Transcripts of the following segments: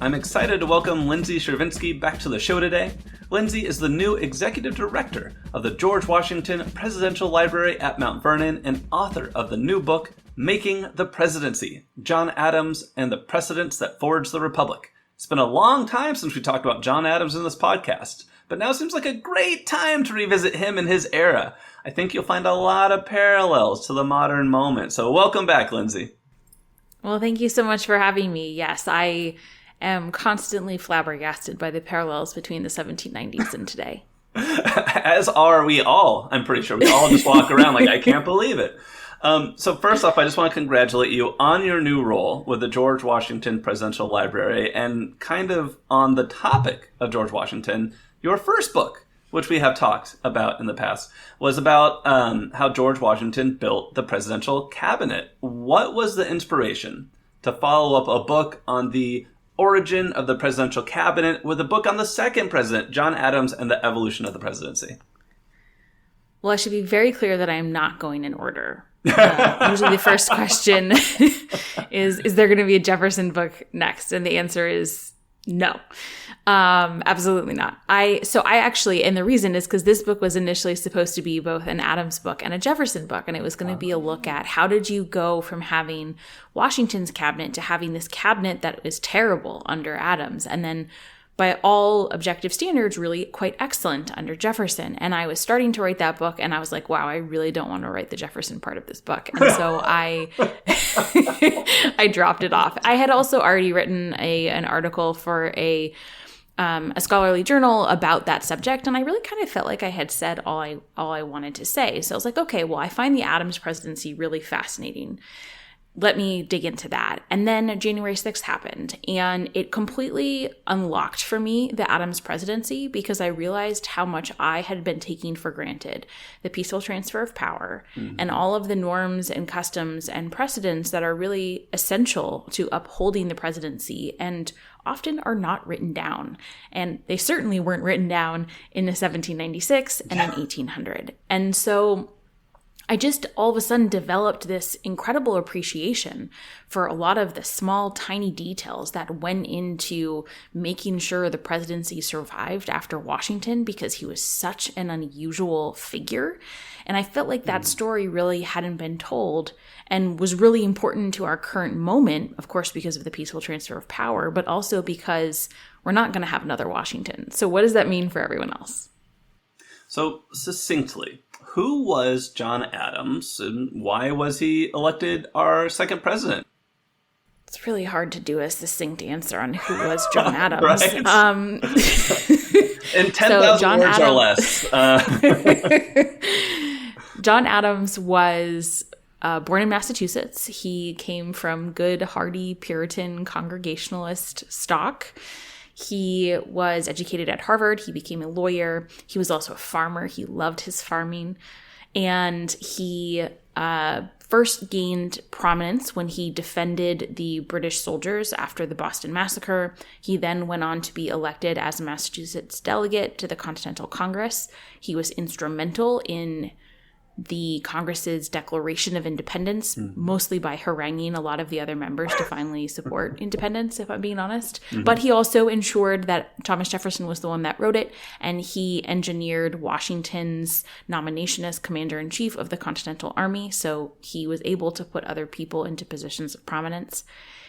I'm excited to welcome Lindsay Chervinsky back to the show today. Lindsay is the new executive director of the George Washington Presidential Library at Mount Vernon and author of the new book, Making the Presidency, John Adams and the Precedents That Forged the Republic. It's been a long time since we talked about John Adams in this podcast, but now seems like a great time to revisit him and his era. I think you'll find a lot of parallels to the modern moment. So welcome back, Lindsay. Well, thank you so much for having me. Yes, I am constantly flabbergasted by the parallels between the 1790s and today. As are we all. I'm pretty sure we all just walk around like, I can't believe it. So first off, I just want to congratulate you on your new role with the George Washington Presidential Library, and kind of on the topic of George Washington, your first book, which we have talked about in the past, was about how George Washington built the presidential cabinet. What was the inspiration to follow up a book on the origin of the presidential cabinet with a book on the second president, John Adams, and the evolution of the presidency? Well, I should be very clear that I am not going in order. Usually the first question is there going to be a Jefferson book next? And the answer is no. Absolutely not. I actually, and the reason is because this book was initially supposed to be both an Adams book and a Jefferson book, and it was going to be a look at how did you go from having Washington's cabinet to having this cabinet that was terrible under Adams, and then by all objective standards, really quite excellent under Jefferson. And I was starting to write that book, and I was like, wow, I really don't want to write the Jefferson part of this book. And so I dropped it off. I had also already written an article for a scholarly journal about that subject, and I really kind of felt like I had said all I wanted to say. So I was like, okay, well, I find the Adams presidency really fascinating. Let me dig into that. And then January 6th happened, and it completely unlocked for me the Adams presidency, because I realized how much I had been taking for granted the peaceful transfer of power and all of the norms and customs and precedents that are really essential to upholding the presidency and often are not written down. And they certainly weren't written down in 1796 and in 1800. And so I just all of a sudden developed this incredible appreciation for a lot of the small, tiny details that went into making sure the presidency survived after Washington, because he was such an unusual figure. And I felt like that story really hadn't been told and was really important to our current moment, of course, because of the peaceful transfer of power, but also because we're not going to have another Washington. So what does that mean for everyone else? So succinctly, who was John Adams, and why was he elected our second president? It's really hard to do a succinct answer on who was John Adams. Right. In 10,000 words or less. John Adams was born in Massachusetts. He came from good, hardy, Puritan, Congregationalist stock. He was educated at Harvard. He became a lawyer. He was also a farmer. He loved his farming. And he first gained prominence when he defended the British soldiers after the Boston Massacre. He then went on to be elected as a Massachusetts delegate to the Continental Congress. He was instrumental in the Congress's Declaration of Independence, mostly by haranguing a lot of the other members to finally support independence, if I'm being honest. But he also ensured that Thomas Jefferson was the one that wrote it, and he engineered Washington's nomination as commander-in-chief of the Continental Army, so he was able to put other people into positions of prominence.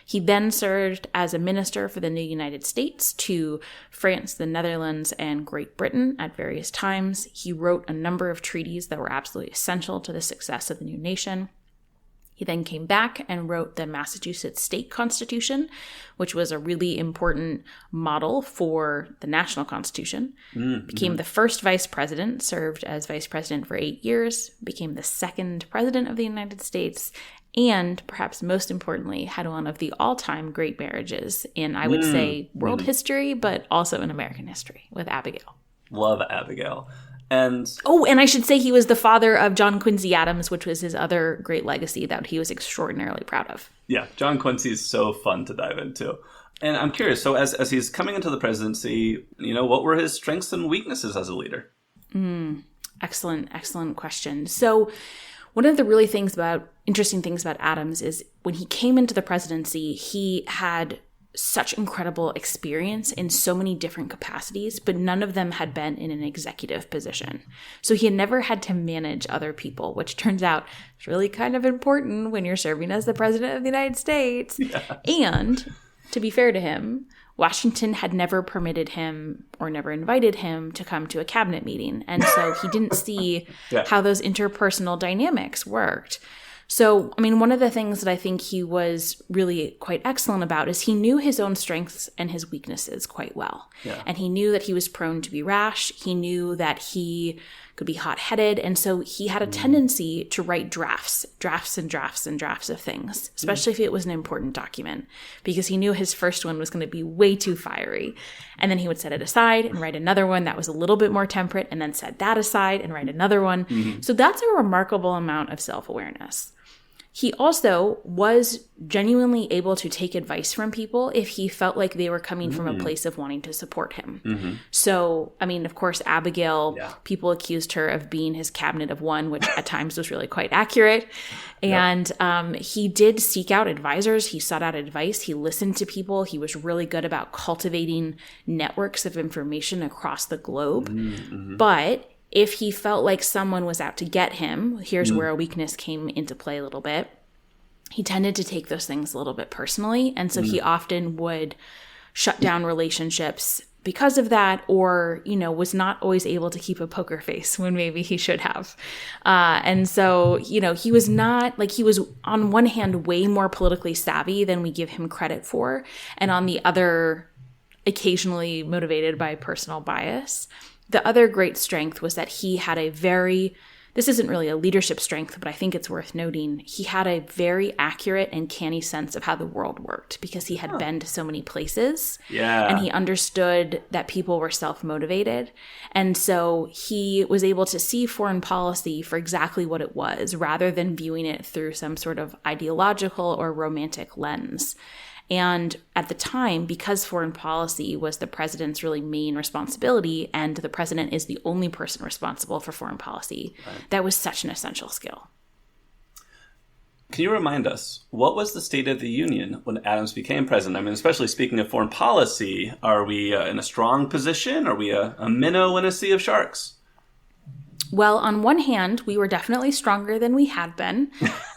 He then served as a minister for the new United States to France, the Netherlands, and Great Britain at various times. He wrote a number of treaties that were absolutely essential to the success of the new nation. He then came back and wrote the Massachusetts State Constitution, which was a really important model for the national constitution. Became the first vice president, served as vice president for 8 years, became the second president of the United States, and perhaps most importantly, had one of the all-time great marriages in, I would say, world history, but also in American history, with Abigail. Love Abigail. And I should say he was the father of John Quincy Adams, which was his other great legacy that he was extraordinarily proud of. Yeah, John Quincy is so fun to dive into. And I'm curious, so as he's coming into the presidency, what were his strengths and weaknesses as a leader? Excellent question. So one of the really interesting things about Adams is when he came into the presidency, he had such incredible experience in so many different capacities, but none of them had been in an executive position. So he had never had to manage other people, which turns out is really kind of important when you're serving as the president of the United States. Yeah. And to be fair to him, Washington had never permitted him or never invited him to come to a cabinet meeting. And so he didn't see how those interpersonal dynamics worked. So, I mean, one of the things that I think he was really quite excellent about is he knew his own strengths and his weaknesses quite well. Yeah. And he knew that he was prone to be rash. He knew that he could be hot-headed. And so he had a tendency to write drafts of things, especially if it was an important document, because he knew his first one was going to be way too fiery. And then he would set it aside and write another one that was a little bit more temperate, and then set that aside and write another one. Mm-hmm. So that's a remarkable amount of self-awareness. He also was genuinely able to take advice from people if he felt like they were coming from a place of wanting to support him. Mm-hmm. So, I mean, of course, Abigail, people accused her of being his cabinet of one, which at times was really quite accurate. And he did seek out advisors. He sought out advice. He listened to people. He was really good about cultivating networks of information across the globe. Mm-hmm. But if he felt like someone was out to get him, here's where a weakness came into play a little bit. He tended to take those things a little bit personally. And so he often would shut down relationships because of that, or, you know, was not always able to keep a poker face when maybe he should have. And so, you know, he was not, like, he was on one hand way more politically savvy than we give him credit for, and on the other, occasionally motivated by personal bias. The other great strength was that he had a very, this isn't really a leadership strength, but I think it's worth noting, he had a very accurate and canny sense of how the world worked because he had been to so many places. Yeah. And he understood that people were self-motivated. And so he was able to see foreign policy for exactly what it was, rather than viewing it through some sort of ideological or romantic lens. And at the time, because foreign policy was the president's really main responsibility, and the president is the only person responsible for foreign policy, that was such an essential skill. Can you remind us, what was the State of the Union when Adams became president? I mean, especially speaking of foreign policy, are we in a strong position? Are we a minnow in a sea of sharks? Well, on one hand, we were definitely stronger than we had been.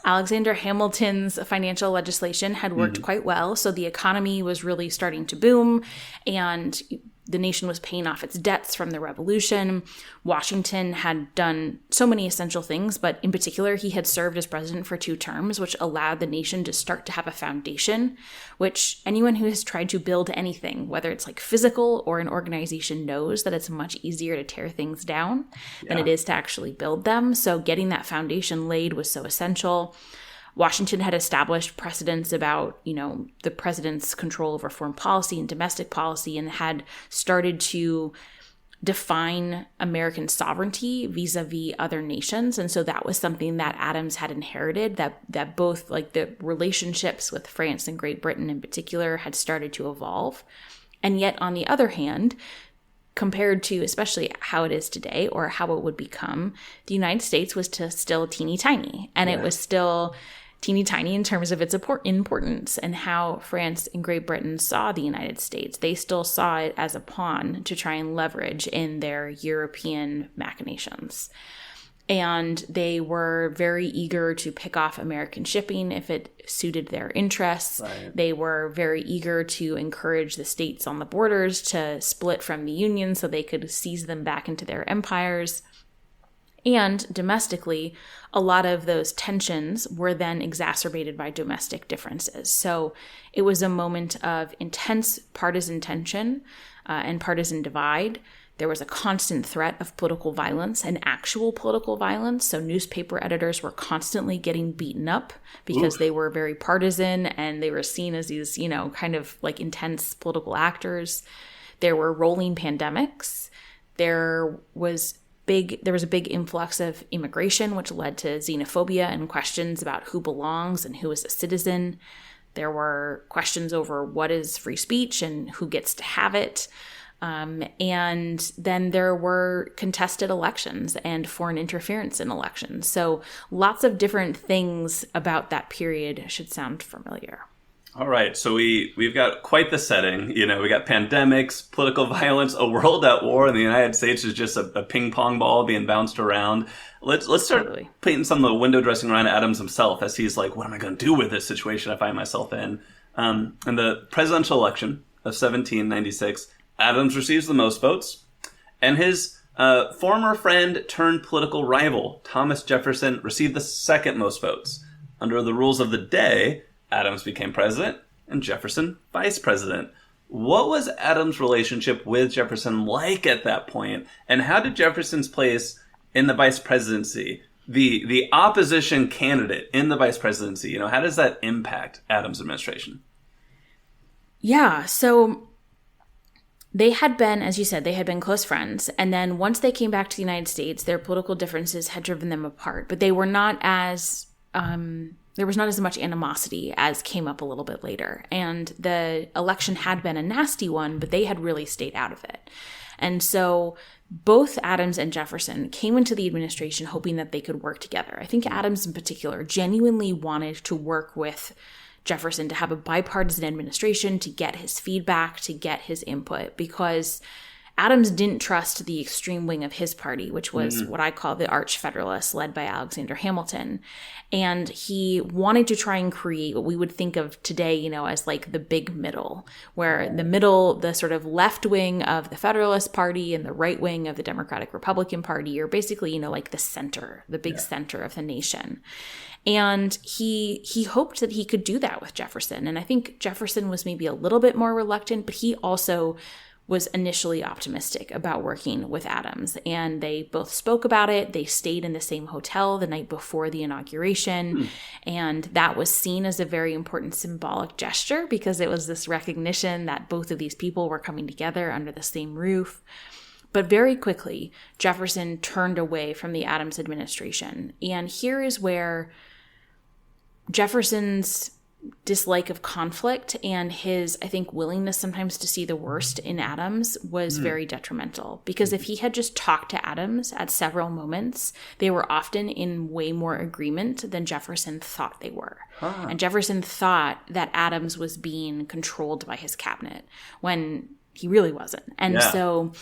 Alexander Hamilton's financial legislation had worked quite well, so the economy was really starting to boom, and the nation was paying off its debts from the Revolution. Washington had done so many essential things, but in particular, he had served as president for 2 terms, which allowed the nation to start to have a foundation, which anyone who has tried to build anything, whether it's like physical or an organization, knows that it's much easier to tear things down than it is to actually build them. So getting that foundation laid was so essential. Washington had established precedents about, you know, the president's control over foreign policy and domestic policy, and had started to define American sovereignty vis-a-vis other nations. And so that was something that Adams had inherited, that both, like, the relationships with France and Great Britain in particular had started to evolve. And yet, on the other hand, compared to especially how it is today or how it would become, the United States was still teeny tiny. And it was still teeny tiny in terms of its importance and how France and Great Britain saw the United States. They still saw it as a pawn to try and leverage in their European machinations. And they were very eager to pick off American shipping if it suited their interests. Right. They were very eager to encourage the states on the borders to split from the Union so they could seize them back into their empires. And domestically, a lot of those tensions were then exacerbated by domestic differences. So it was a moment of intense partisan tension and partisan divide. There was a constant threat of political violence and actual political violence. So newspaper editors were constantly getting beaten up because they were very partisan and they were seen as these, you know, kind of like intense political actors. There were rolling pandemics. There was a big influx of immigration, which led to xenophobia and questions about who belongs and who is a citizen. There were questions over what is free speech and who gets to have it. And then there were contested elections and foreign interference in elections. So lots of different things about that period should sound familiar. All right, so we've got quite the setting. You know, we got pandemics, political violence, a world at war, and the United States is just a ping pong ball being bounced around. Let's start painting some of the window dressing around Adams himself as he's like, what am I going to do with this situation I find myself in? In the presidential election of 1796, Adams receives the most votes, and his former friend turned political rival, Thomas Jefferson, received the second most votes. Under the rules of the day, Adams became president and Jefferson vice president. What was Adams' relationship with Jefferson like at that point? And how did Jefferson's place in the vice presidency, the opposition candidate in the vice presidency, you know, how does that impact Adams' administration? Yeah, so they had been, as you said, they had been close friends. And then once they came back to the United States, their political differences had driven them apart. But they were not as, there was not as much animosity as came up a little bit later. And the election had been a nasty one, but they had really stayed out of it. And so both Adams and Jefferson came into the administration hoping that they could work together. I think Adams in particular genuinely wanted to work with Jefferson to have a bipartisan administration, to get his feedback, to get his input, because Adams didn't trust the extreme wing of his party, which was what I call the Arch Federalists, led by Alexander Hamilton. And he wanted to try and create what we would think of today, you know, as like the big middle, where the middle, the sort of left wing of the Federalist Party and the right wing of the Democratic Republican Party are basically, you know, like the center, the big center of the nation. And he hoped that he could do that with Jefferson. And I think Jefferson was maybe a little bit more reluctant, but he also was initially optimistic about working with Adams. And they both spoke about it. They stayed in the same hotel the night before the inauguration. And that was seen as a very important symbolic gesture because it was this recognition that both of these people were coming together under the same roof. But very quickly, Jefferson turned away from the Adams administration. And here is where Jefferson's dislike of conflict and his, I think, willingness sometimes to see the worst in Adams was very detrimental. Because if he had just talked to Adams at several moments, they were often in way more agreement than Jefferson thought they were. And Jefferson thought that Adams was being controlled by his cabinet when he really wasn't. And so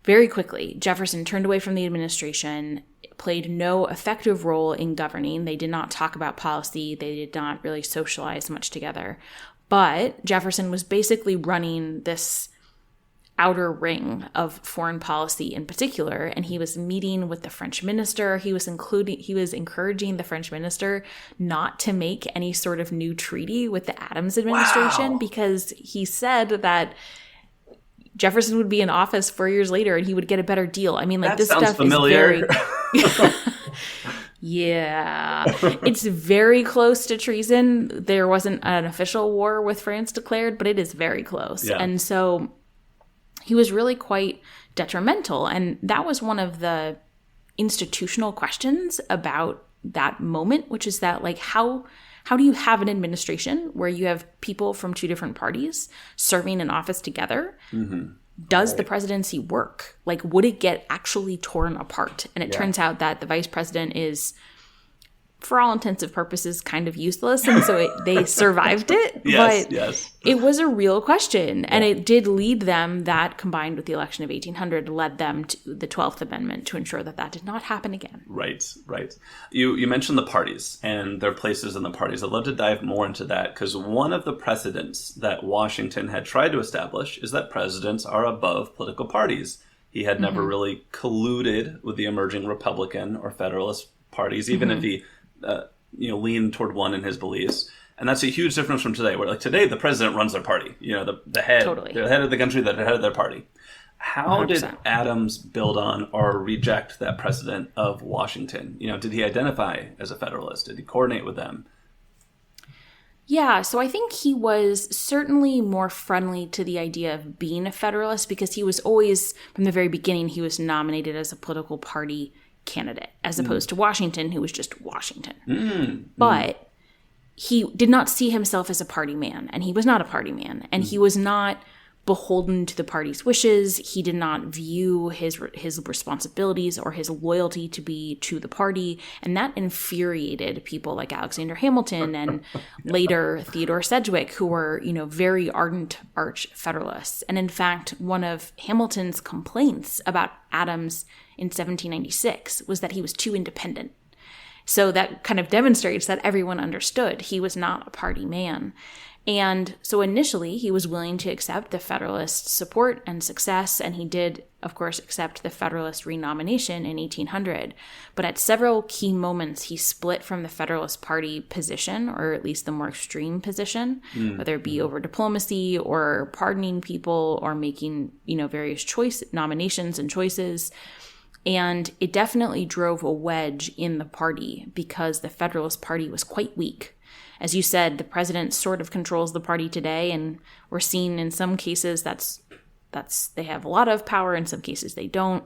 very quickly, Jefferson turned away from the administration, played no effective role in governing. They did not talk about policy. They did not really socialize much together. But Jefferson was basically running this outer ring of foreign policy in particular, and he was meeting with the French minister. He was encouraging the French minister not to make any sort of new treaty with the Adams administration because he said that Jefferson would be in office 4 years later and he would get a better deal. I mean, like, this stuff familiar. Is very... Yeah. It's very close to treason. There wasn't an official war with France declared, but it is very close. Yeah. And so he was really quite detrimental. And that was one of the institutional questions about that moment, which is that, like, how do you have an administration where you have people from two different parties serving in office together? Does the presidency work? Like, would it get actually torn apart? And it turns out that the vice president is, for all intents and purposes, kind of useless. And so they survived it. But it was a real question. And it did lead them, that combined with the election of 1800, led them to the 12th Amendment to ensure that that did not happen again. Right. You mentioned the parties and their places in the parties. I'd love to dive more into that because one of the precedents that Washington had tried to establish is that presidents are above political parties. He had never really colluded with the emerging Republican or Federalist parties, even if he leaned toward one in his beliefs. And that's a huge difference from today, where, like, today the president runs their party. You know, the head, the head of the country, the head of their party. How 100%. Did Adams build on or reject that precedent of Washington? You know, did he identify as a Federalist? Did he coordinate with them? Yeah, so I think he was certainly more friendly to the idea of being a Federalist because he was always, from the very beginning, he was nominated as a political party candidate, as opposed to Washington, who was just Washington. But he did not see himself as a party man, and he was not a party man, and he was not beholden to the party's wishes. He did not view his responsibilities or his loyalty to be to the party. And that infuriated people like Alexander Hamilton and later Theodore Sedgwick, who were, very ardent arch Federalists. And in fact, one of Hamilton's complaints about Adams in 1796 was that he was too independent. So that kind of demonstrates that everyone understood he was not a party man. And so initially, he was willing to accept the Federalist support and success, and he did, of course, accept the Federalist renomination in 1800. But at several key moments, he split from the Federalist Party position, or at least the more extreme position, whether it be over diplomacy or pardoning people or making, various nominations and choices. And it definitely drove a wedge in the party because the Federalist Party was quite weak. As you said, the president sort of controls the party today, and we're seeing in some cases that's they have a lot of power, in some cases they don't.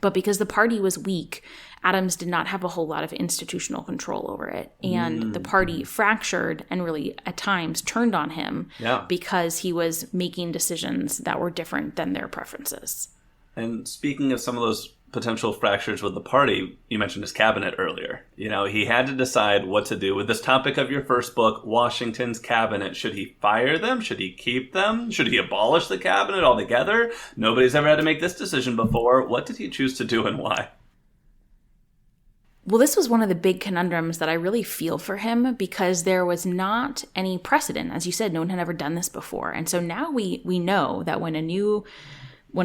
But because the party was weak, Adams did not have a whole lot of institutional control over it. And the party fractured and really at times turned on him because he was making decisions that were different than their preferences. And speaking of some of those potential fractures with the party, you mentioned his cabinet earlier. He had to decide what to do with this topic of your first book, Washington's cabinet. Should he fire them? Should he keep them? Should he abolish the cabinet altogether? Nobody's ever had to make this decision before. What did he choose to do and why? Well, this was one of the big conundrums that I really feel for him because there was not any precedent. As you said, no one had ever done this before. And so now we know that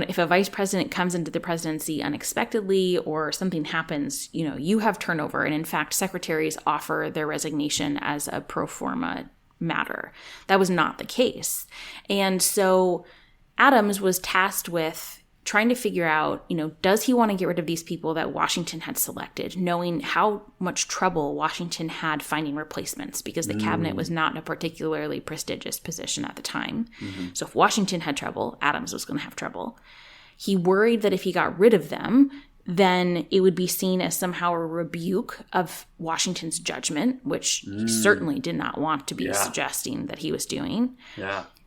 if a vice president comes into the presidency unexpectedly or something happens, you have turnover. And in fact, secretaries offer their resignation as a pro forma matter. That was not the case. And so Adams was tasked with trying to figure out, does he want to get rid of these people that Washington had selected, knowing how much trouble Washington had finding replacements because the cabinet was not a particularly prestigious position at the time. So if Washington had trouble, Adams was going to have trouble. He worried that if he got rid of them, then it would be seen as somehow a rebuke of Washington's judgment, which he certainly did not want to be suggesting that he was doing.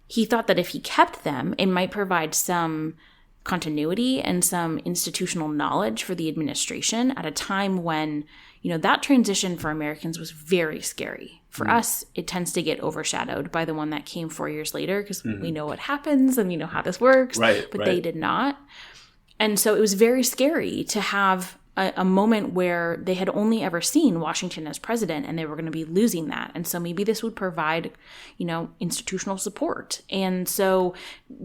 He thought that if he kept them, it might provide some continuity and some institutional knowledge for the administration at a time when, that transition for Americans was very scary. For us, it tends to get overshadowed by the one that came 4 years later because we know what happens and we know how this works, but they did not. And so it was very scary to have a moment where they had only ever seen Washington as president and they were going to be losing that. And so maybe this would provide, institutional support. And so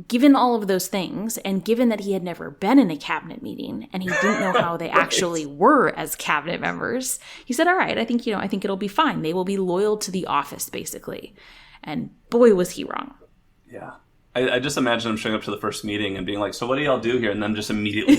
given all of those things and given that he had never been in a cabinet meeting and he didn't know how they actually were as cabinet members, he said, all right, I think it'll be fine. They will be loyal to the office, basically. And boy, was he wrong. Yeah. I just imagine him showing up to the first meeting and being like, so what do y'all do here? And then just immediately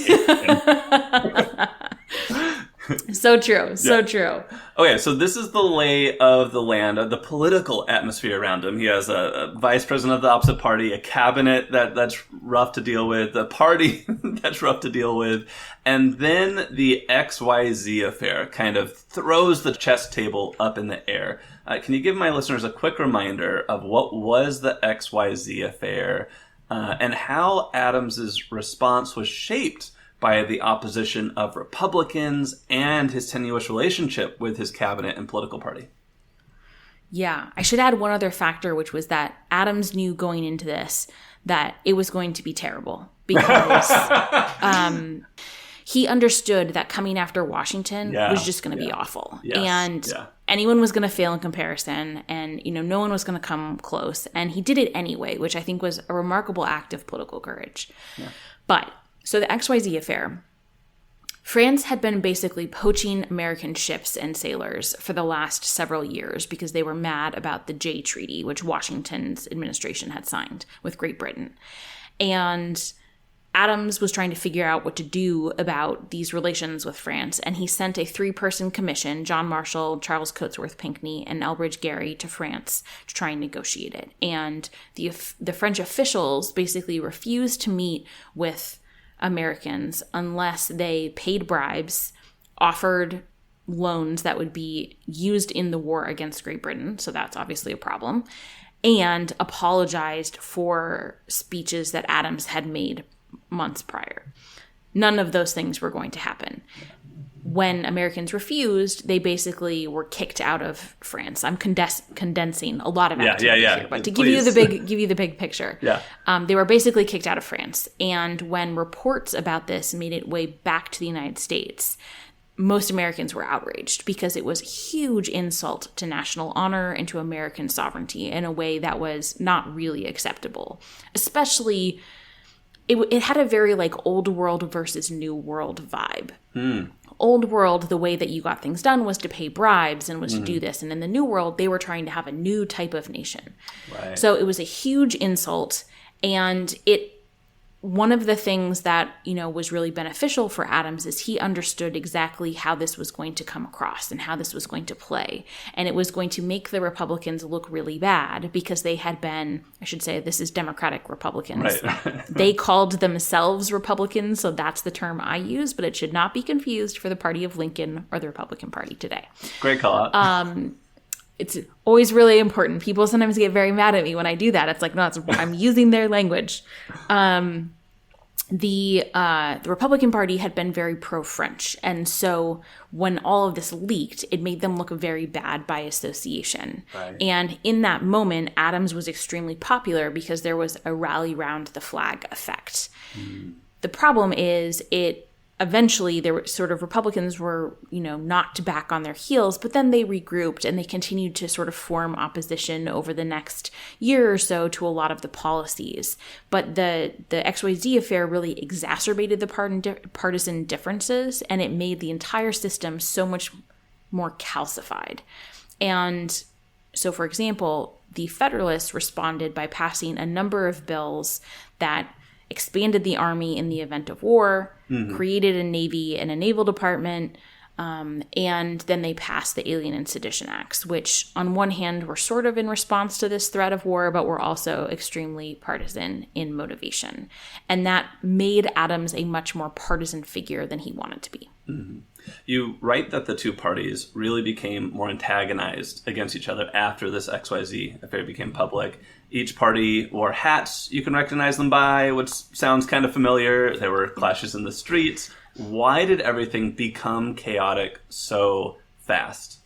So true. So true. Okay, so this is the lay of the land, the political atmosphere around him. He has a vice president of the opposite party, a cabinet that's rough to deal with, a party that's rough to deal with, and then the XYZ affair kind of throws the chess table up in the air. Can you give my listeners a quick reminder of what was the XYZ affair and how Adams's response was shaped by the opposition of Republicans and his tenuous relationship with his cabinet and political party? Yeah, I should add one other factor, which was that Adams knew going into this that it was going to be terrible because he understood that coming after Washington was just going to be awful. And anyone was going to fail in comparison and, no one was going to come close. And he did it anyway, which I think was a remarkable act of political courage. But so the XYZ affair, France had been basically poaching American ships and sailors for the last several years because they were mad about the Jay Treaty, which Washington's administration had signed with Great Britain. And Adams was trying to figure out what to do about these relations with France, and he sent a 3-person commission, John Marshall, Charles Cotesworth Pinckney, and Elbridge Gerry, to France to try and negotiate it. And the French officials basically refused to meet with Americans unless they paid bribes, offered loans that would be used in the war against Great Britain. So that's obviously a problem. And apologized for speeches that Adams had made months prior. None of those things were going to happen. When Americans refused, they basically were kicked out of France. I'm condensing a lot of activity here, but to give you the big picture, they were basically kicked out of France. And when reports about this made its way back to the United States, most Americans were outraged because it was a huge insult to national honor and to American sovereignty in a way that was not really acceptable. Especially, it had a very like old world versus new world vibe. Old world, the way that you got things done was to pay bribes and was to do this. And in the new world, they were trying to have a new type of nation. Right. So it was a huge insult. And one of the things that, was really beneficial for Adams is he understood exactly how this was going to come across and how this was going to play. And it was going to make the Republicans look really bad because they had been, I should say, this is Democratic Republicans. Right. They called themselves Republicans, so that's the term I use, but it should not be confused for the party of Lincoln or the Republican Party today. Great call out. It's always really important. People sometimes get very mad at me when I do that. It's like, no, I'm using their language. The Republican Party had been very pro-French. And so when all of this leaked, it made them look very bad by association. Right. And in that moment, Adams was extremely popular because there was a rally round the flag effect. The problem is eventually there were sort of Republicans were, knocked back on their heels, but then they regrouped and they continued to sort of form opposition over the next year or so to a lot of the policies. But the XYZ affair really exacerbated the partisan differences, and it made the entire system so much more calcified. And so, for example, the Federalists responded by passing a number of bills that expanded the Army in the event of war, created a Navy and a Naval Department, and then they passed the Alien and Sedition Acts, which on one hand were sort of in response to this threat of war, but were also extremely partisan in motivation. And that made Adams a much more partisan figure than he wanted to be. Mm-hmm. You write that the two parties really became more antagonized against each other after this XYZ affair became public. Each party wore hats you can recognize them by, which sounds kind of familiar. There were clashes in the streets. Why did everything become chaotic so fast?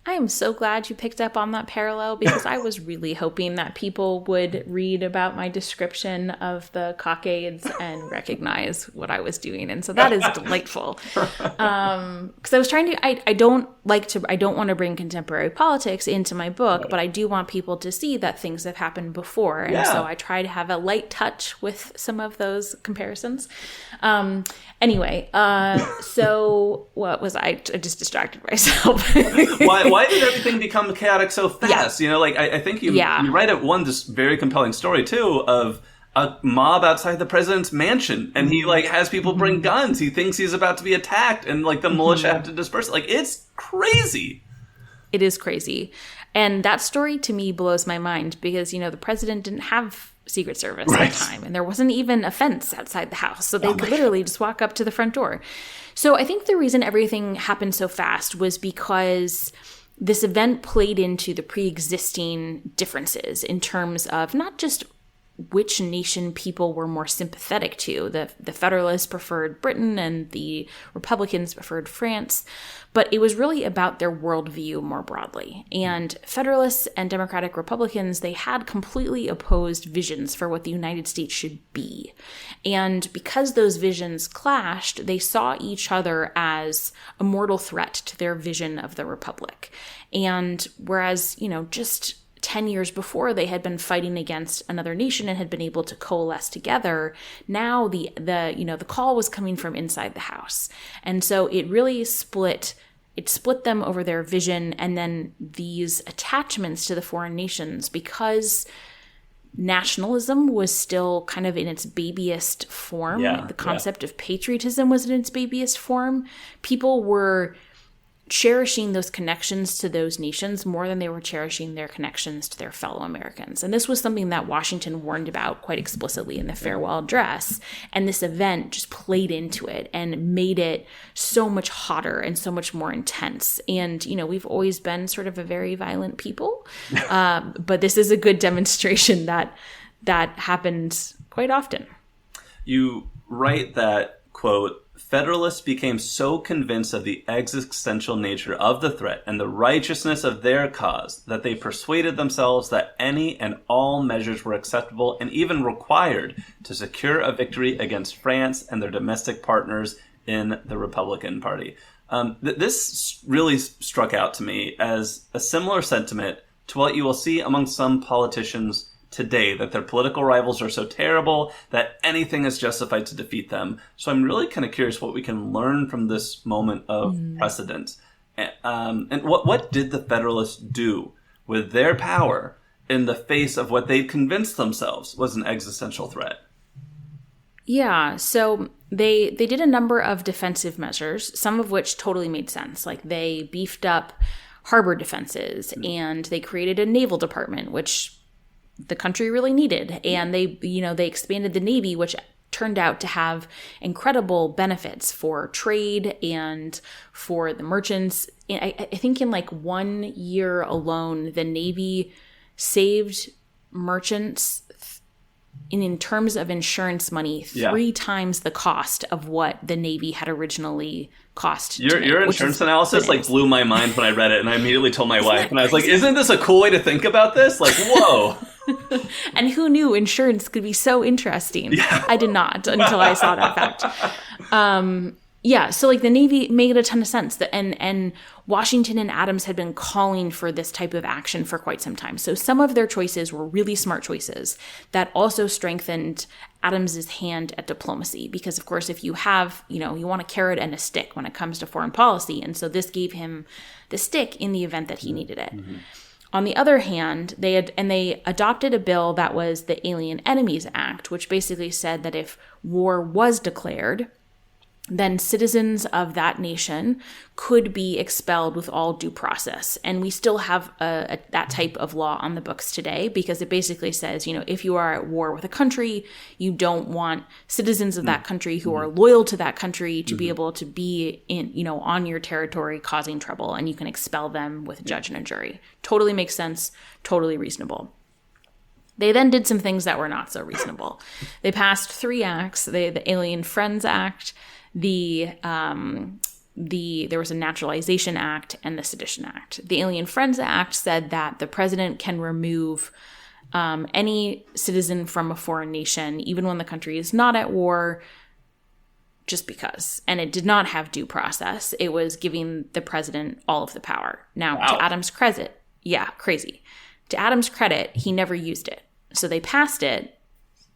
I am so glad you picked up on that parallel because I was really hoping that people would read about my description of the cockades and recognize what I was doing. And so that is delightful. Because I was trying to, I don't want to bring contemporary politics into my book, but I do want people to see that things have happened before. And so I try to have a light touch with some of those comparisons. Anyway, so what was I just distracted myself. Why did everything become chaotic so fast? Yeah. I think you write it one just very compelling story too of a mob outside the president's mansion, and he has people bring guns. He thinks he's about to be attacked, and the militia have to disperse. It's crazy. It is crazy, and that story to me blows my mind because the president didn't have Secret Service at the time, and there wasn't even a fence outside the house, so they could literally just walk up to the front door. So I think the reason everything happened so fast was because this event played into the pre-existing differences in terms of not just which nation people were more sympathetic to. The Federalists preferred Britain and the Republicans preferred France, but it was really about their worldview more broadly. And Federalists and Democratic Republicans, they had completely opposed visions for what the United States should be. And because those visions clashed, they saw each other as a mortal threat to their vision of the Republic. And whereas, just 10 years before they had been fighting against another nation and had been able to coalesce together, now the call was coming from inside the house. And so it really split them over their vision and then these attachments to the foreign nations, because nationalism was still kind of in its babyest form. The concept of patriotism was in its babyest form. People were cherishing those connections to those nations more than they were cherishing their connections to their fellow Americans. And this was something that Washington warned about quite explicitly in the farewell address. And this event just played into it and made it so much hotter and so much more intense. And, we've always been sort of a very violent people. But this is a good demonstration that happened quite often. You write that, quote, Federalists became so convinced of the existential nature of the threat and the righteousness of their cause that they persuaded themselves that any and all measures were acceptable and even required to secure a victory against France and their domestic partners in the Republican Party. This really struck out to me as a similar sentiment to what you will see among some politicians today, that their political rivals are so terrible that anything is justified to defeat them. So I'm really kind of curious what we can learn from this moment of precedent. And what did the Federalists do with their power in the face of what they convinced themselves was an existential threat? Yeah, so they did a number of defensive measures, some of which totally made sense. Like they beefed up harbor defenses and they created a naval department, which the country really needed. And they expanded the Navy, which turned out to have incredible benefits for trade and for the merchants. I think in like 1 year alone, the Navy saved merchants in terms of insurance money 3 times the cost of what the Navy had originally cost. Your insurance analysis blew my mind when I read it, and I immediately told my wife, and I was like, isn't this a cool way to think about this? Like, whoa. And who knew insurance could be so interesting? Yeah. I did not until I saw that fact. So like the Navy made a ton of sense, and Washington and Adams had been calling for this type of action for quite some time. So some of their choices were really smart choices that also strengthened Adams's hand at diplomacy, because of course, if you have, you want a carrot and a stick when it comes to foreign policy. And so this gave him the stick in the event that he needed it. Mm-hmm. On the other hand, they adopted a bill that was the Alien Enemies Act, which basically said that if war was declared, then citizens of that nation could be expelled with all due process. And we still have that type of law on the books today, because it basically says, if you are at war with a country, you don't want citizens of that country who are loyal to that country to be able to be on your territory causing trouble, and you can expel them with a judge and a jury. Totally makes sense, totally reasonable. They then did some things that were not so reasonable. They passed 3 acts: the Alien Friends Act, there was a Naturalization Act, and the Sedition Act. The Alien Friends Act said that the president can remove any citizen from a foreign nation, even when the country is not at war, just because. And it did not have due process. It was giving the president all of the power. Now, to Adams' credit, crazy. To Adams' credit, he never used it. So they passed it,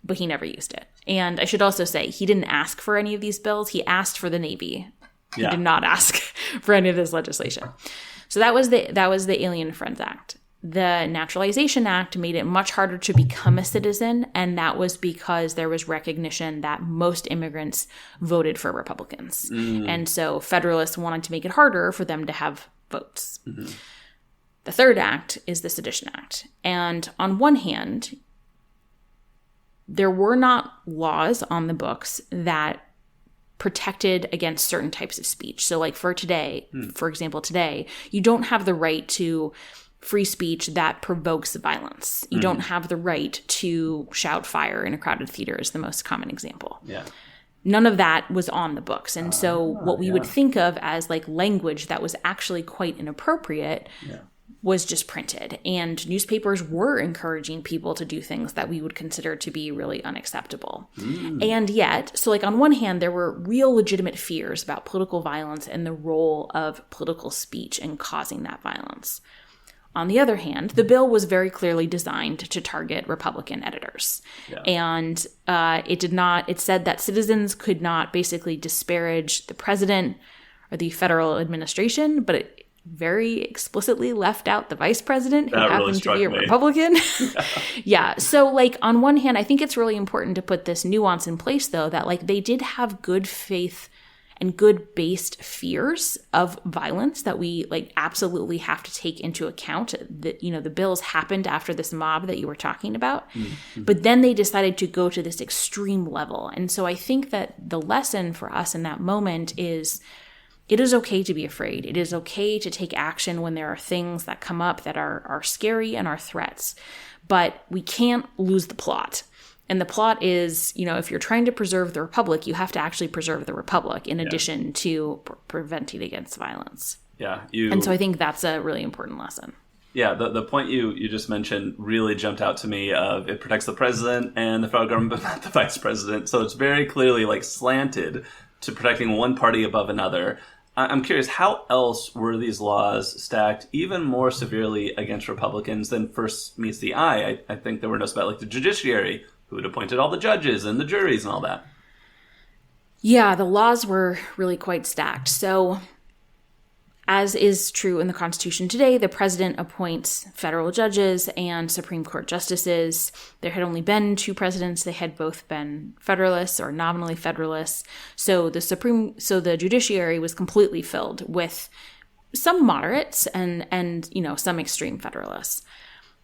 but he never used it. And I should also say, he didn't ask for any of these bills. He asked for the Navy. He did not ask for any of this legislation. So that was the Alien Friends Act. The Naturalization Act made it much harder to become a citizen, and that was because there was recognition that most immigrants voted for Republicans. And so Federalists wanted to make it harder for them to have votes. Mm-hmm. The third act is the Sedition Act. And on one hand, there were not laws on the books that protected against certain types of speech. So like for example, today, you don't have the right to free speech that provokes violence. You don't have the right to shout fire in a crowded theater is the most common example. Yeah. None of that was on the books. And so what we would think of as like language that was actually quite inappropriate was just printed. And newspapers were encouraging people to do things that we would consider to be really unacceptable. And yet, so like on one hand, there were real legitimate fears about political violence and the role of political speech in causing that violence. On the other hand, the bill was very clearly designed to target Republican editors. Yeah. And it said that citizens could not basically disparage the president or the federal administration, but it very explicitly left out the vice president, who happened to be a Republican. So like on one hand, I think it's really important to put this nuance in place, though, that like they did have good faith and good-based fears of violence that we like absolutely have to take into account. That, you know, the bills happened after this mob that you were talking about, but then they decided to go to this extreme level. And so I think that the lesson for us in that moment is it is okay to be afraid. It is okay to take action when there are things that come up that are scary and are threats, but we can't lose the plot. And the plot is, you know, if you're trying to preserve the republic, you have to actually preserve the republic in addition to preventing against violence. Yeah. And so I think that's a really important lesson. Yeah, the point you just mentioned really jumped out to me of it protects the president and the federal government, but not the vice president. So it's very clearly like slanted to protecting one party above another. I'm curious, how else were these laws stacked even more severely against Republicans than first meets the eye? I think there were notes about like the judiciary, who had appointed all the judges and the juries and all that. Yeah, the laws were really quite stacked. So, as is true in the Constitution today, the president appoints federal judges and Supreme Court justices. There had only been 2 presidents. They had both been Federalists or nominally Federalists. So the judiciary was completely filled with some moderates and you know, some extreme Federalists.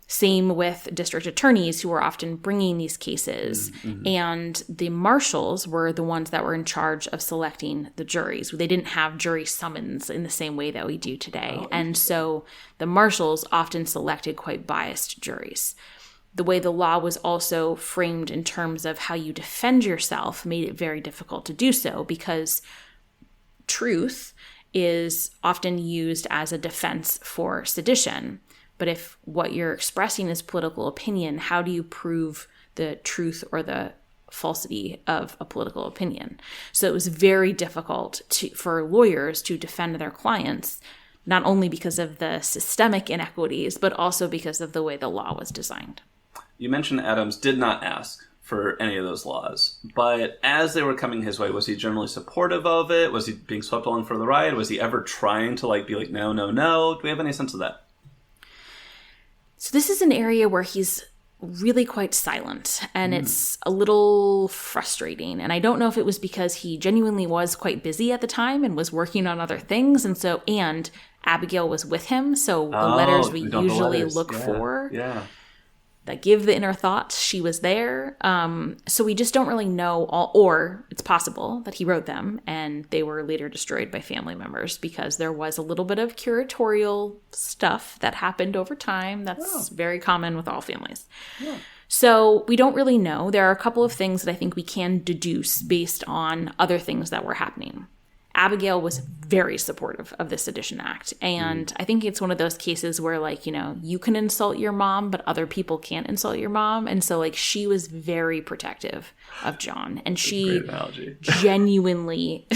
Same with district attorneys who were often bringing these cases. And the marshals were the ones that were in charge of selecting the juries. They didn't have jury summons in the same way that we do today. And so the marshals often selected quite biased juries. The way the law was also framed in terms of how you defend yourself made it very difficult to do so, because truth is often used as a defense for sedition. But if what you're expressing is political opinion, how do you prove the truth or the falsity of a political opinion? So it was very difficult for lawyers to defend their clients, not only because of the systemic inequities, but also because of the way the law was designed. You mentioned Adams did not ask for any of those laws, but as they were coming his way, was he generally supportive of it? Was he being swept along for the ride? Was he ever trying to be like, no, no, no? Do we have any sense of that? So this is an area where he's really quite silent, and it's a little frustrating. And I don't know if it was because he genuinely was quite busy at the time and was working on other things. And Abigail was with him. So the letters we usually look for that give the inner thoughts, she was there. So we just don't really know, or it's possible that he wrote them and they were later destroyed by family members, because there was a little bit of curatorial stuff that happened over time. That's very common with all families. Yeah. So we don't really know. There are a couple of things that I think we can deduce based on other things that were happening. Abigail was very supportive of the Sedition Act. And I think it's one of those cases where, you can insult your mom, but other people can't insult your mom. And so, she was very protective of John. And she genuinely,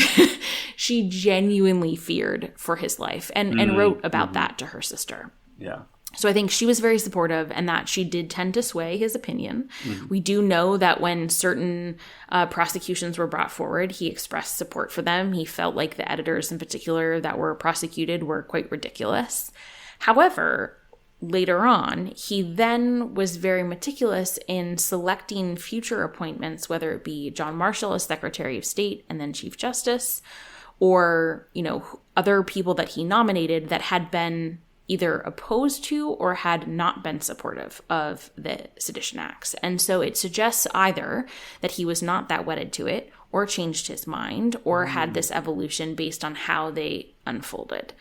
feared for his life and wrote about that to her sister. Yeah. So I think she was very supportive, and that she did tend to sway his opinion. We do know that when certain prosecutions were brought forward, he expressed support for them. He felt like the editors in particular that were prosecuted were quite ridiculous. However, later on, he then was very meticulous in selecting future appointments, whether it be John Marshall as Secretary of State and then Chief Justice, or, other people that he nominated that had been either opposed to or had not been supportive of the Sedition Acts. And so it suggests either that he was not that wedded to it, or changed his mind, or had this evolution based on how they unfolded.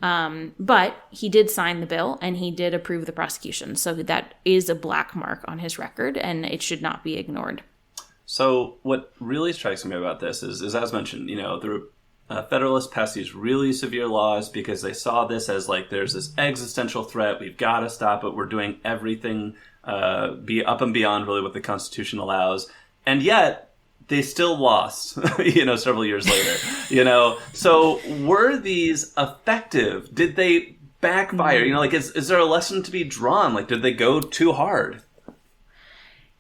But he did sign the bill, and he did approve the prosecution. So that is a black mark on his record, and it should not be ignored. So what really strikes me about this is as mentioned, the Federalists passed these really severe laws because they saw this as there's this existential threat. We've got to stop it. We're doing everything be up and beyond really what the Constitution allows. And yet they still lost, several years later, So were these effective? Did they backfire? Is there a lesson to be drawn? Did they go too hard?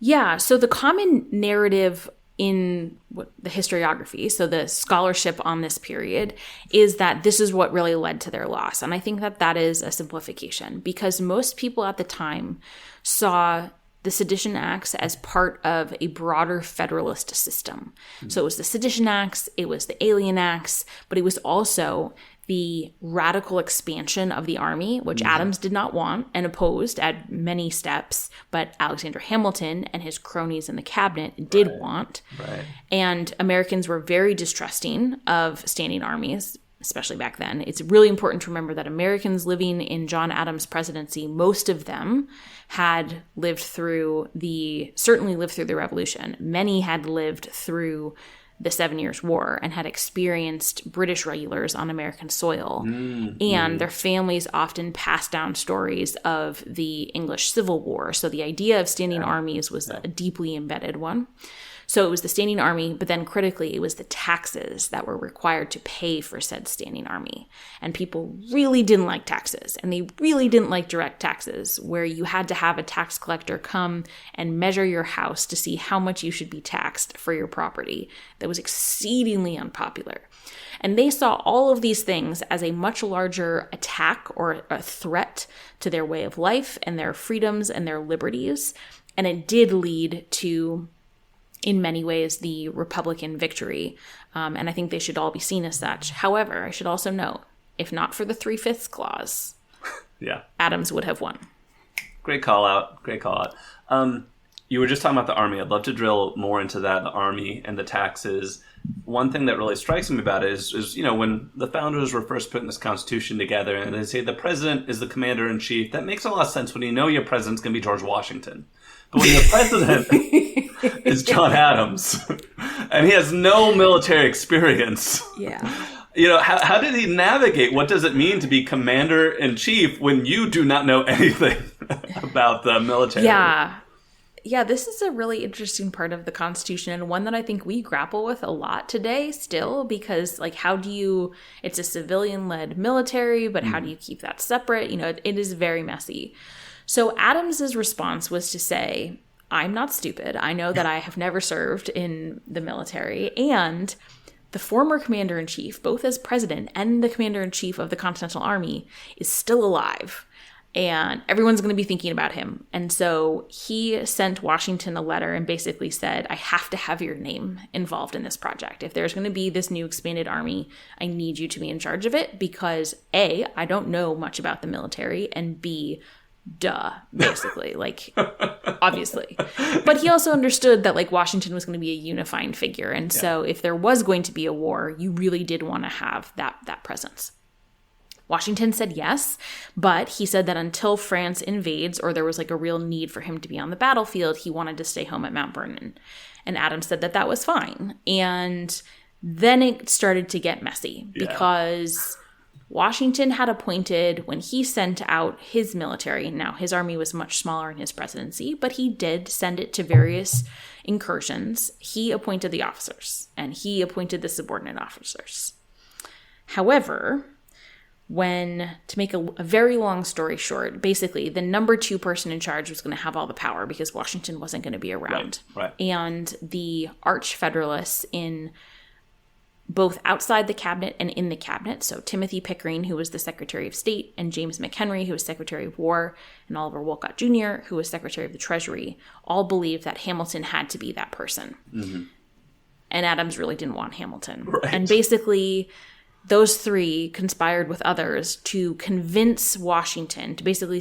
Yeah. So the common narrative in the historiography, so the scholarship on this period, is that this is what really led to their loss. And I think that is a simplification, because most people at the time saw the Sedition Acts as part of a broader Federalist system. So it was the Sedition Acts, it was the Alien Acts, but it was also the radical expansion of the army, which Adams did not want and opposed at many steps, but Alexander Hamilton and his cronies in the cabinet did want. Right. And Americans were very distrusting of standing armies, especially back then. It's really important to remember that Americans living in John Adams' presidency, most of them had certainly lived through the Revolution. Many had lived through the 7 Years' War and had experienced British regulars on American soil. And their families often passed down stories of the English Civil War. So the idea of standing armies was a deeply embedded one. So it was the standing army, but then critically, it was the taxes that were required to pay for said standing army. And people really didn't like taxes, and they really didn't like direct taxes, where you had to have a tax collector come and measure your house to see how much you should be taxed for your property. That was exceedingly unpopular. And they saw all of these things as a much larger attack or a threat to their way of life and their freedoms and their liberties. And it did lead to, in many ways, the Republican victory. And I think they should all be seen as such. However, I should also note, if not for the 3/5 clause, Adams would have won. Great call out. You were just talking about the army. I'd love to drill more into that, the army and the taxes. One thing that really strikes me about it is when the founders were first putting this Constitution together and they say the president is the commander-in-chief, that makes a lot of sense when you know your president's going to be George Washington. But when the president is John Adams and he has no military experience, how did he navigate? What does it mean to be commander-in-chief when you do not know anything about the military? Yeah, this is a really interesting part of the Constitution, and one that I think we grapple with a lot today still, because it's a civilian-led military, but how do you keep that separate? It is very messy. So Adams's response was to say, I'm not stupid. I know that I have never served in the military, and the former commander-in-chief, both as president and the commander-in-chief of the Continental Army, is still alive. And everyone's going to be thinking about him. And so he sent Washington a letter and basically said, I have to have your name involved in this project. If there's going to be this new expanded army, I need you to be in charge of it because A, I don't know much about the military, and B, basically, obviously. But he also understood that Washington was going to be a unifying figure. And so if there was going to be a war, you really did want to have that presence. Washington said yes, but he said that until France invades or there was a real need for him to be on the battlefield, he wanted to stay home at Mount Vernon. And Adams said that was fine. And then it started to get messy because Washington had appointed, when he sent out his military, now his army was much smaller in his presidency, but he did send it to various incursions. He appointed the officers and he appointed the subordinate officers. However, to make a very long story short, basically the number 2 person in charge was going to have all the power because Washington wasn't going to be around. Right. And the arch Federalists in both outside the cabinet and in the cabinet, so Timothy Pickering, who was the Secretary of State, and James McHenry, who was Secretary of War, and Oliver Wolcott Jr., who was Secretary of the Treasury, all believed that Hamilton had to be that person. Mm-hmm. And Adams really didn't want Hamilton. Right. And basically, those 3 conspired with others to convince Washington to basically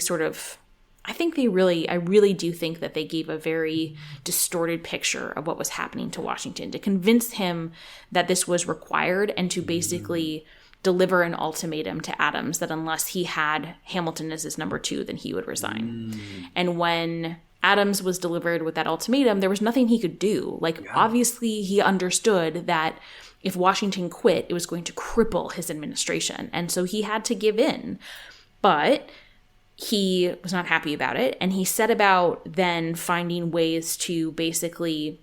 I really do think that they gave a very distorted picture of what was happening to Washington, to convince him that this was required and to basically deliver an ultimatum to Adams that unless he had Hamilton as his number 2, then he would resign. And when Adams was delivered with that ultimatum, there was nothing he could do. Obviously, he understood that if Washington quit, it was going to cripple his administration. And so he had to give in. But he was not happy about it. And he set about then finding ways to basically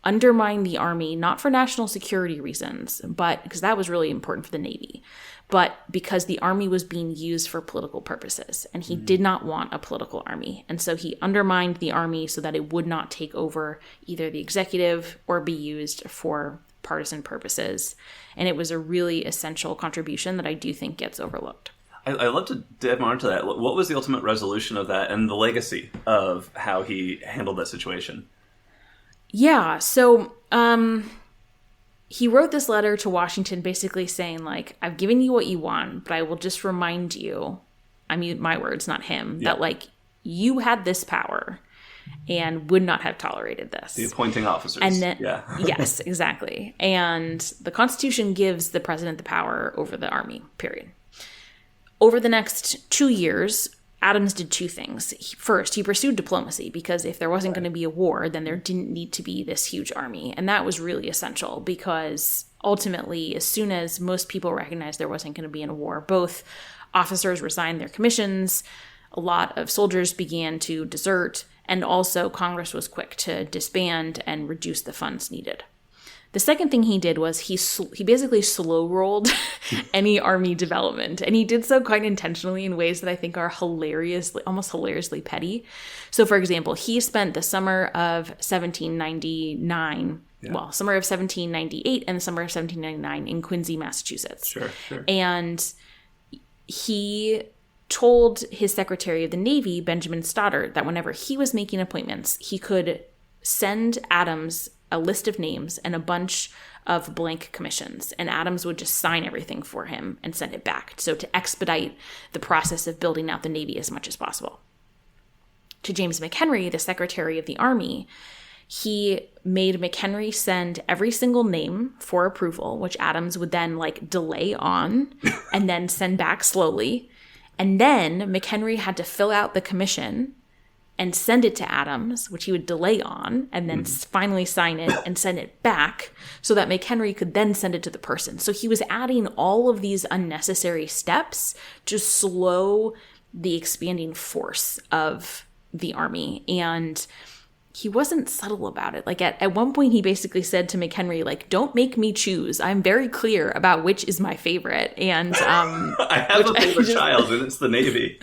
undermine the army, not for national security reasons, but because that was really important for the Navy, but because the army was being used for political purposes. And he did not want a political army. And so he undermined the army so that it would not take over either the executive or be used for partisan purposes. And it was a really essential contribution that I do think gets overlooked. I'd love to dive more into that. What was the ultimate resolution of that and the legacy of how he handled that situation? Yeah, so he wrote this letter to Washington basically saying, like, I've given you what you want, but I will just remind you, I mean, my words, not him, that, like, you had this power and would not have tolerated this. The appointing officers. And then, yes, exactly. And the Constitution gives the president the power over the army, period. Over the next 2 years, Adams did two things. First, he pursued diplomacy, because if there wasn't going to be a war, then there didn't need to be this huge army. And that was really essential, because ultimately, as soon as most people recognized there wasn't going to be a war, both officers resigned their commissions, a lot of soldiers began to desert, and also Congress was quick to disband and reduce the funds needed. The second thing he did was he basically slow-rolled any army development, and he did so quite intentionally in ways that I think are almost hilariously petty. So, for example, he spent the summer of 1799, summer of 1798 and the summer of 1799 in Quincy, Massachusetts. Sure. And he told his Secretary of the Navy, Benjamin Stoddard, that whenever he was making appointments, he could send Adams a list of names and a bunch of blank commissions, and Adams would just sign everything for him and send it back, so to expedite the process of building out the Navy as much as possible. To James McHenry, the Secretary of the Army, he made McHenry send every single name for approval, which Adams would then delay on and then send back slowly. And then McHenry had to fill out the commission and send it to Adams, which he would delay on, and then finally sign it and send it back so that McHenry could then send it to the person. So he was adding all of these unnecessary steps to slow the expanding force of the army. And he wasn't subtle about it. At one point, he basically said to McHenry, don't make me choose. I'm very clear about which is my favorite. And I have a favorite child, and it's the Navy.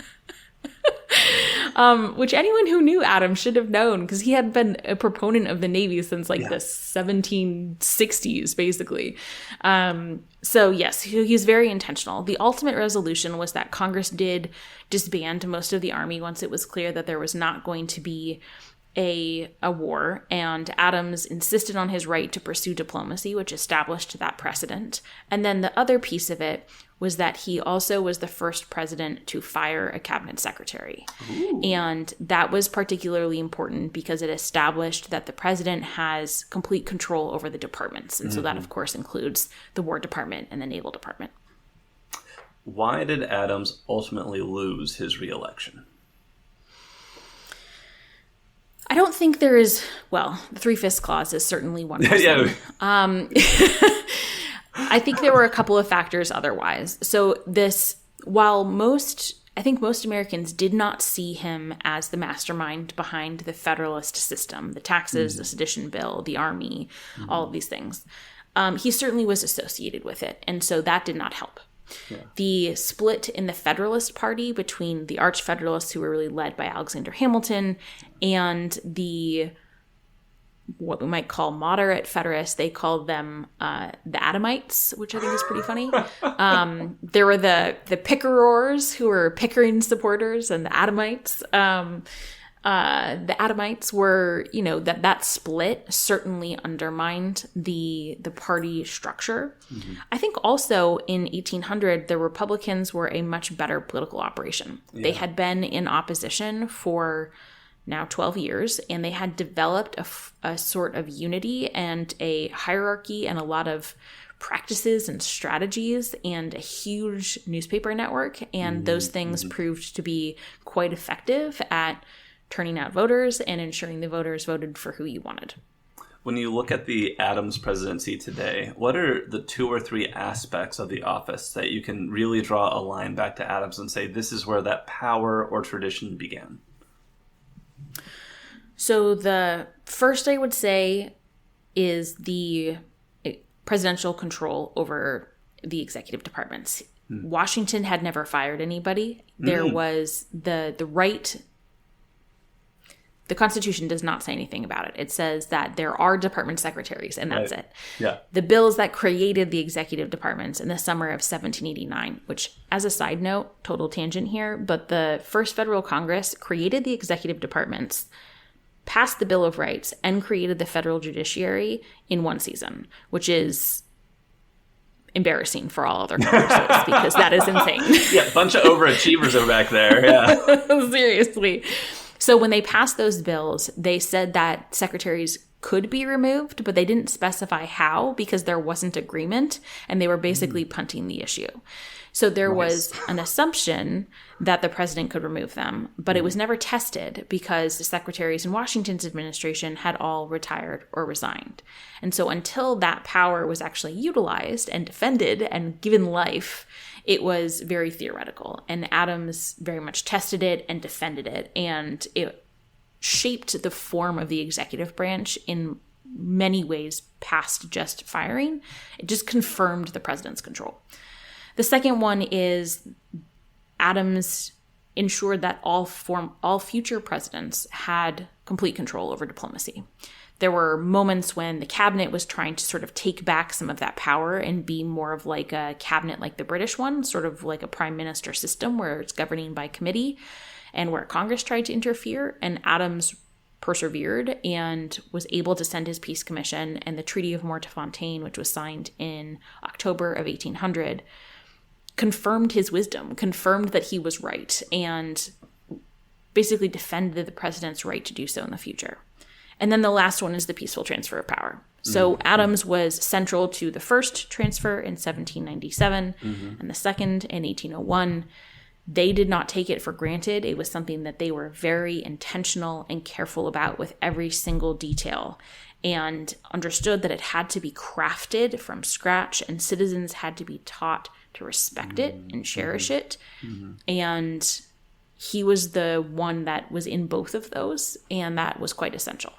Which anyone who knew Adam should have known, because he had been a proponent of the Navy since the 1760s, basically. So yes, he's very intentional. The ultimate resolution was that Congress did disband most of the army once it was clear that there was not going to be a war, and Adams insisted on his right to pursue diplomacy, which established that precedent. And then the other piece of it was that he also was the first president to fire a cabinet secretary. Ooh. And that was particularly important because it established that the president has complete control over the departments. And so that, of course, includes the War Department and the Naval Department. Why did Adams ultimately lose his reelection? I don't think there is, the Three-Fifths Clause is certainly one reason. I think there were a couple of factors otherwise. So I think most Americans did not see him as the mastermind behind the Federalist system, the taxes, the Sedition Bill, the Army, all of these things. He certainly was associated with it, and so that did not help. Yeah. The split in the Federalist Party between the Arch Federalists, who were really led by Alexander Hamilton, and what we might call moderate Federalists, they called them the Adamites, which I think is pretty funny. There were the Pickerors, who were Pickering supporters, and the Adamites. The Adamites were, that split certainly undermined the party structure. Mm-hmm. I think also in 1800, the Republicans were a much better political operation. Yeah. They had been in opposition for now 12 years, and they had developed a sort of unity and a hierarchy and a lot of practices and strategies and a huge newspaper network. And those things proved to be quite effective at turning out voters and ensuring the voters voted for who you wanted. When you look at the Adams presidency today, what are the 2 or 3 aspects of the office that you can really draw a line back to Adams and say this is where that power or tradition began? So the first I would say is the presidential control over the executive departments. Washington had never fired anybody. There was the The Constitution does not say anything about it. It says that there are department secretaries, and that's it. Yeah. The bills that created the executive departments in the summer of 1789, which, as a side note, total tangent here, but the first federal Congress created the executive departments, passed the Bill of Rights, and created the federal judiciary in one season, which is embarrassing for all other Congresses because that is insane. Yeah, a bunch of overachievers are back there. Yeah. Seriously. So when they passed those bills, they said that secretaries could be removed, but they didn't specify how because there wasn't agreement, and they were basically punting the issue. So there was an assumption that the president could remove them, but it was never tested because the secretaries in Washington's administration had all retired or resigned. And so until that power was actually utilized and defended and given life, it was very theoretical. And Adams very much tested it and defended it, and it shaped the form of the executive branch in many ways past just firing. It just confirmed the president's control. The second one is Adams ensured that all future presidents had complete control over diplomacy. There were moments when the cabinet was trying to sort of take back some of that power and be more of like a cabinet like the British one, sort of like a prime minister system where it's governing by committee, and where Congress tried to interfere. And Adams persevered and was able to send his peace commission, and the Treaty of Mortefontaine, which was signed in October of 1800, confirmed his wisdom, confirmed that he was right, and basically defended the president's right to do so in the future. And then the last one is the peaceful transfer of power. So Adams was central to the first transfer in 1797 and the second in 1801. They did not take it for granted. It was something that they were very intentional and careful about with every single detail, and understood that it had to be crafted from scratch, and citizens had to be taught to respect it and cherish it. And he was the one that was in both of those, and that was quite essential.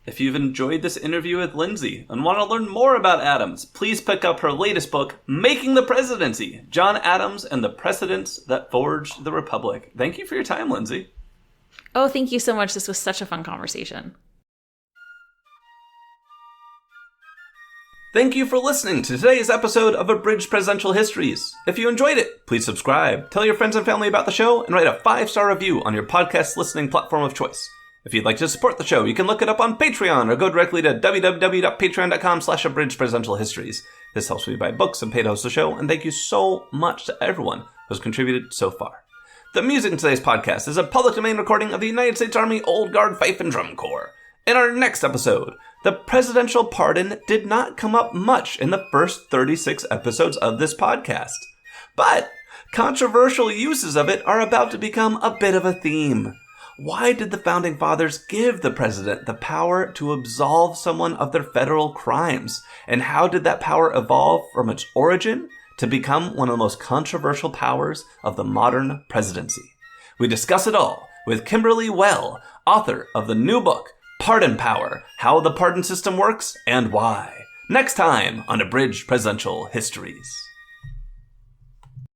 If you've enjoyed this interview with Lindsay and want to learn more about Adams, please pick up her latest book, Making the Presidency, John Adams and the Precedents That Forged the Republic. Thank you for your time, Lindsay. Oh, thank you so much. This was such a fun conversation. Thank you for listening to today's episode of Abridged Presidential Histories. If you enjoyed it, please subscribe, tell your friends and family about the show, and write a 5-star review on your podcast listening platform of choice. If you'd like to support the show, you can look it up on Patreon or go directly to www.patreon.com/abridgedpresidentialhistories. This helps me buy books and pay to host the show, and thank you so much to everyone who's contributed so far. The music in today's podcast is a public domain recording of the United States Army Old Guard Fife and Drum Corps. In our next episode, the presidential pardon did not come up much in the first 36 episodes of this podcast, but controversial uses of it are about to become a bit of a theme. Why did the Founding Fathers give the president the power to absolve someone of their federal crimes? And how did that power evolve from its origin to become one of the most controversial powers of the modern presidency? We discuss it all with Kimberly Well, author of the new book, Pardon Power, How the Pardon System Works and Why. Next time on Abridged Presidential Histories.